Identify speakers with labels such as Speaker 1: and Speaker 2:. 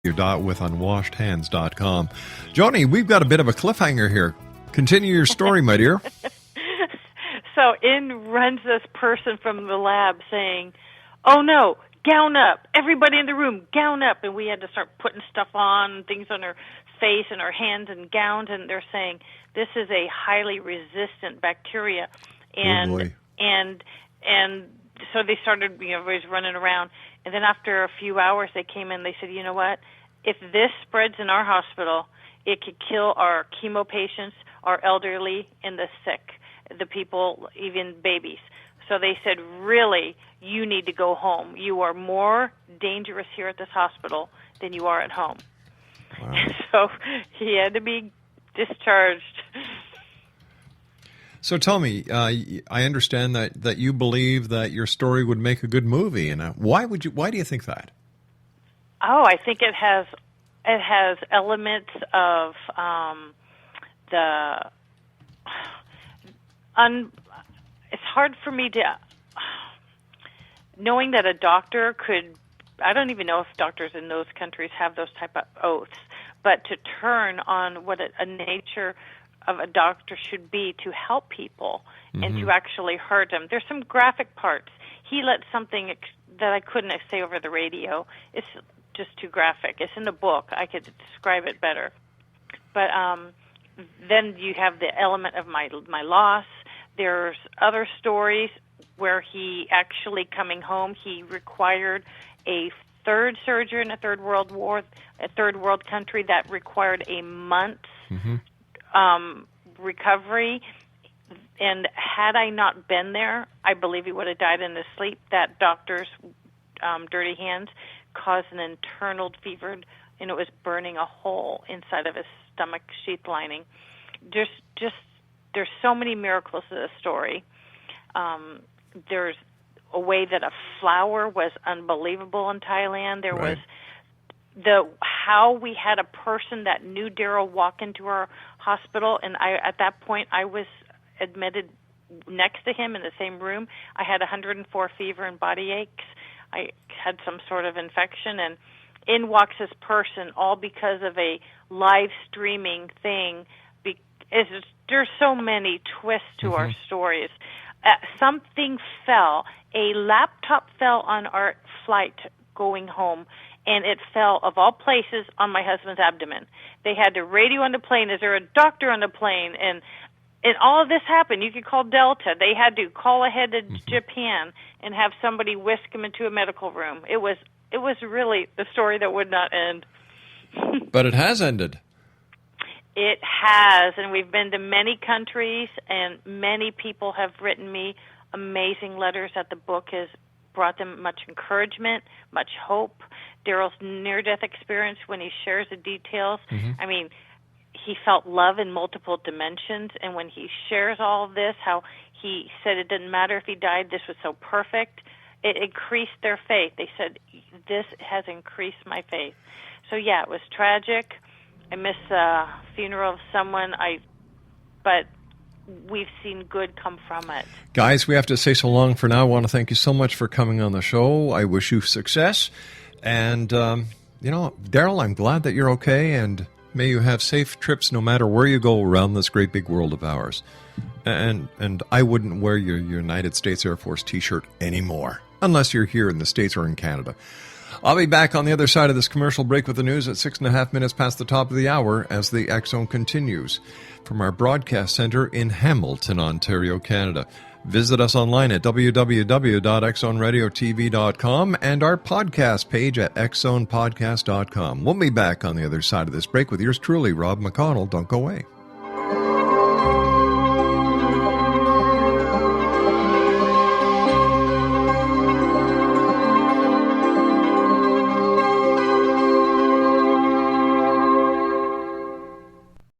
Speaker 1: with unwashedhands.com. Joanie, we've got a bit of a cliffhanger here. Continue your story, my dear.
Speaker 2: So in runs this person from the lab saying, "Oh no, gown up. Everybody in the room, gown up." And we had to start putting stuff on, things on her face and her hands and gowns, and they're saying, "This is a highly resistant bacteria." And so they started, everybody's running around. And then after a few hours, they came in, they said, "You know what? If this spreads in our hospital, it could kill our chemo patients, our elderly, and the sick, the people, even babies." So they said, "Really, you need to go home. You are more dangerous here at this hospital than you are at home." Wow. So he had to be discharged.
Speaker 1: So tell me, I understand that you believe that your story would make a good movie, and why do you think that?
Speaker 2: Oh, I think it has elements of it's hard for me to knowing that a doctor could. I don't even know if doctors in those countries have those type of oaths, but to turn on what a nature of a doctor should be to help people and to actually hurt them. There's some graphic parts. He let something that I couldn't say over the radio. It's just too graphic. It's in the book. I could describe it better. But then you have the element of my loss. There's other stories where he actually coming home, he required a third surgery in a third world country that required a month's recovery. And had I not been there, I believe he would have died in his sleep. That doctor's dirty hands caused an internal fever, and it was burning a hole inside of his stomach sheath lining. There's so many miracles to this story. There's a way that a flower was unbelievable in Thailand. There was how we had a person that knew Daryl walk into our hospital, and at that point I was admitted next to him in the same room. I had 104 fever and body aches. I had some sort of infection, and in walks this person, all because of a live streaming thing. There's so many twists to our stories. Something fell. A laptop fell on our flight going home, and it fell, of all places, on my husband's abdomen. They had to radio on the plane, "Is there a doctor on the plane?" And all of this happened. You could call Delta. They had to call ahead to Japan and have somebody whisk him into a medical room. It was really the story that would not end.
Speaker 1: But it has ended.
Speaker 2: It has, and we've been to many countries, and many people have written me amazing letters that the book has brought them much encouragement, much hope. Daryl's near-death experience, when he shares the details, I mean, he felt love in multiple dimensions, and when he shares all of this, how he said it didn't matter if he died, this was so perfect, it increased their faith. They said, "This has increased my faith." So yeah, it was tragic. I missed the funeral of someone, but we've seen good come from it.
Speaker 1: Guys, we have to say so long for now. I want to thank you so much for coming on the show. I wish you success. And, Daryl, I'm glad that you're okay, and may you have safe trips no matter where you go around this great big world of ours. And I wouldn't wear your United States Air Force T-shirt anymore, unless you're here in the States or in Canada. I'll be back on the other side of this commercial break with the news at 6.5 minutes past the top of the hour as the X-Zone continues from our broadcast center in Hamilton, Ontario, Canada. Visit us online at www.xzoneradiotv.com and our podcast page at xzonepodcast.com. We'll be back on the other side of this break with yours truly, Rob McConnell. Don't go away.